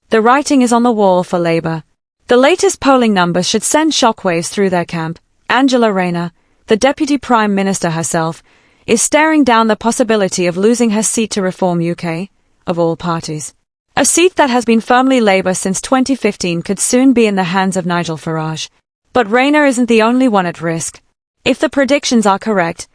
The writing is on the wall for Labour. The latest polling numbers should send shockwaves through their camp. Angela Rayner, the Deputy Prime Minister herself, is staring down the possibility of losing her seat to Reform UK, of all parties. A seat that has been firmly Labour since 2015 could soon be in the hands of Nigel Farage. But Rayner isn't the only one at risk. If the predictions are correct,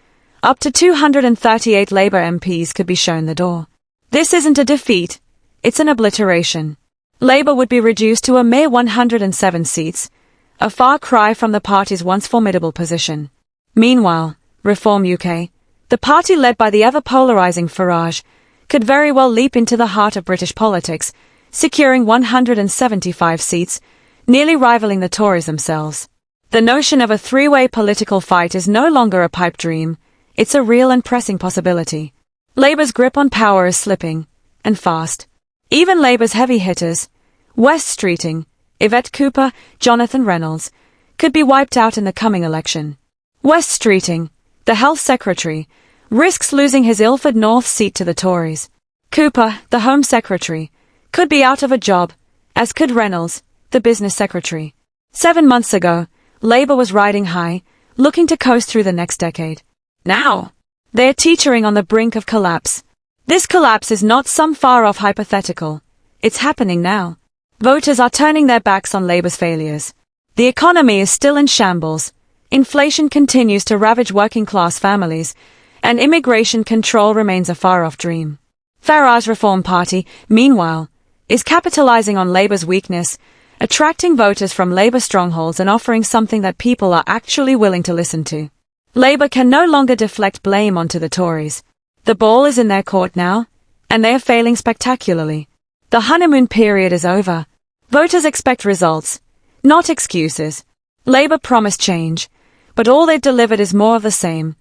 up to 238 Labour MPs could be shown the door. This isn't a defeat, it's an obliteration. Labour would be reduced to a mere 107 seats, a far cry from the party's once formidable position. Meanwhile, Reform UK, the party led by the ever-polarising Farage, could very well leap into the heart of British politics, securing 175 seats, nearly rivaling the Tories themselves. The notion of a three-way political fight is no longer a pipe dream, it's a real and pressing possibility. Labour's grip on power is slipping, and fast. Even Labour's heavy hitters, West Streeting, Yvette Cooper, Jonathan Reynolds, could be wiped out in the coming election. West Streeting, the Health Secretary, risks losing his Ilford North seat to the Tories. Cooper, the Home Secretary, could be out of a job, as could Reynolds, the Business Secretary. 7 months ago, Labour was riding high, looking to coast through the next decade. Now, they are teetering on the brink of collapse. This collapse is not some far-off hypothetical. It's happening now. Voters are turning their backs on Labour's failures. The economy is still in shambles. Inflation continues to ravage working-class families, and immigration control remains a far-off dream. Farage's Reform Party, meanwhile, is capitalising on Labour's weakness, attracting voters from Labour strongholds and offering something that people are actually willing to listen to. Labour can no longer deflect blame onto the Tories. The ball is in their court now, and they are failing spectacularly. The honeymoon period is over. Voters expect results, not excuses. Labour promised change, but all they've delivered is more of the same.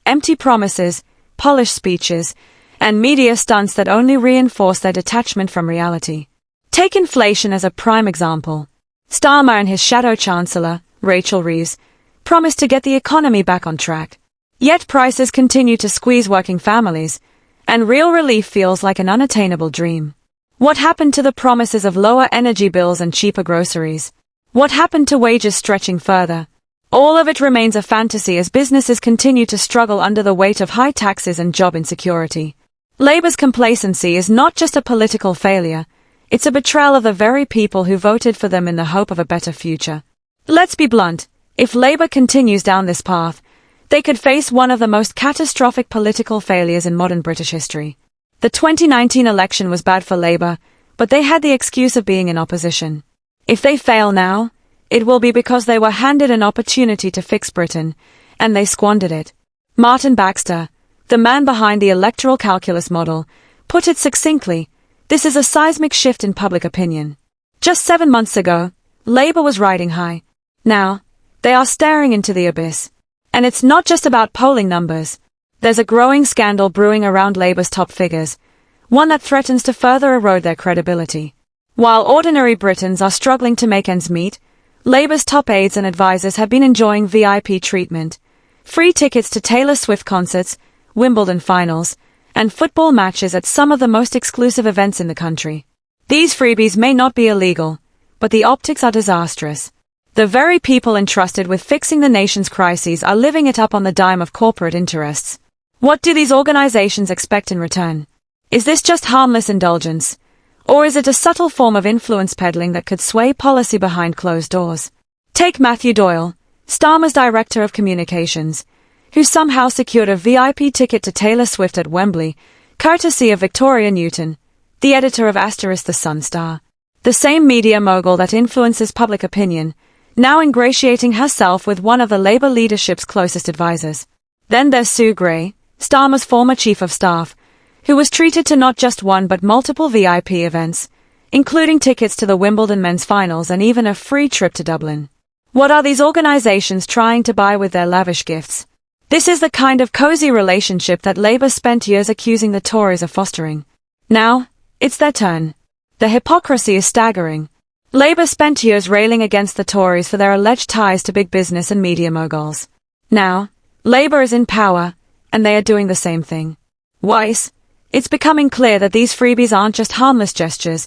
Empty promises, polished speeches, and media stunts that only reinforce their detachment from reality. Take inflation as a prime example. Starmer and his shadow chancellor, Rachel Reeves, promised to get the economy back on track. Yet prices continue to squeeze working families, and real relief feels like an unattainable dream. What happened to the promises of lower energy bills and cheaper groceries? What happened to wages stretching further? All of it remains a fantasy as businesses continue to struggle under the weight of high taxes and job insecurity. Labour's complacency is not just a political failure, it's a betrayal of the very people who voted for them in the hope of a better future. Let's be blunt, if Labour continues down this path, they could face one of the most catastrophic political failures in modern British history. The 2019 election was bad for Labour, but they had the excuse of being in opposition. If they fail now, it will be because they were handed an opportunity to fix Britain, and they squandered it. Martin Baxter, the man behind the electoral calculus model, put it succinctly, this is a seismic shift in public opinion. Just 7 months ago, Labour was riding high. Now, they are staring into the abyss. And it's not just about polling numbers. There's a growing scandal brewing around Labour's top figures, one that threatens to further erode their credibility. While ordinary Britons are struggling to make ends meet, Labour's top aides and advisors have been enjoying VIP treatment, free tickets to Taylor Swift concerts, Wimbledon finals, and football matches at some of the most exclusive events in the country. These freebies may not be illegal, but the optics are disastrous. The very people entrusted with fixing the nation's crises are living it up on the dime of corporate interests. What do these organizations expect in return? Is this just harmless indulgence? Or is it a subtle form of influence peddling that could sway policy behind closed doors? Take Matthew Doyle, Starmer's Director of Communications, who somehow secured a VIP ticket to Taylor Swift at Wembley, courtesy of Victoria Newton, the editor of *The Sun Star. The same media mogul that influences public opinion, now ingratiating herself with one of the Labour leadership's closest advisers. Then there's Sue Gray, Starmer's former Chief of Staff, who was treated to not just one but multiple VIP events, including tickets to the Wimbledon men's finals and even a free trip to Dublin. What are these organisations trying to buy with their lavish gifts? This is the kind of cosy relationship that Labour spent years accusing the Tories of fostering. Now, it's their turn. The hypocrisy is staggering. Labour spent years railing against the Tories for their alleged ties to big business and media moguls. Now, Labour is in power, and they are doing the same thing. It's becoming clear that these freebies aren't just harmless gestures,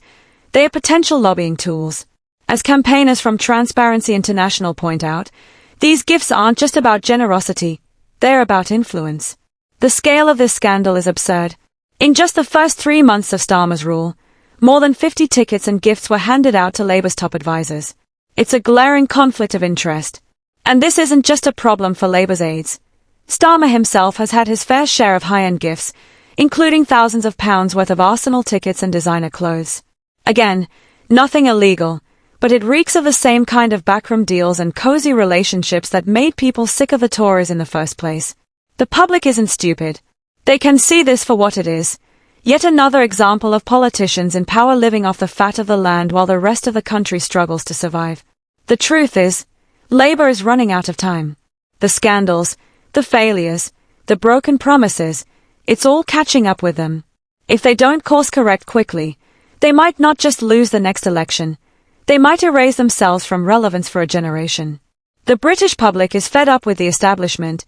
They are potential lobbying tools. As campaigners from Transparency International point out, these gifts aren't just about generosity, they're about influence. The scale of this scandal is absurd. In just the first 3 months of Starmer's rule, more than 50 tickets and gifts were handed out to Labour's top advisers. It's a glaring conflict of interest. And this isn't just a problem for Labour's aides. Starmer himself has had his fair share of high-end gifts, including thousands of pounds worth of Arsenal tickets and designer clothes. Again, nothing illegal, but it reeks of the same kind of backroom deals and cozy relationships that made people sick of the Tories in the first place. The public isn't stupid. They can see this for what it is. Yet another example of politicians in power living off the fat of the land while the rest of the country struggles to survive. The truth is, Labour is running out of time. The scandals, the failures, the broken promises, it's all catching up with them. If they don't course correct quickly, they might not just lose the next election, they might erase themselves from relevance for a generation. The British public is fed up with the establishment,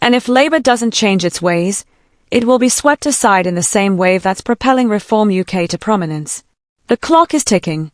and if Labour doesn't change its ways, it will be swept aside in the same wave that's propelling Reform UK to prominence. The clock is ticking.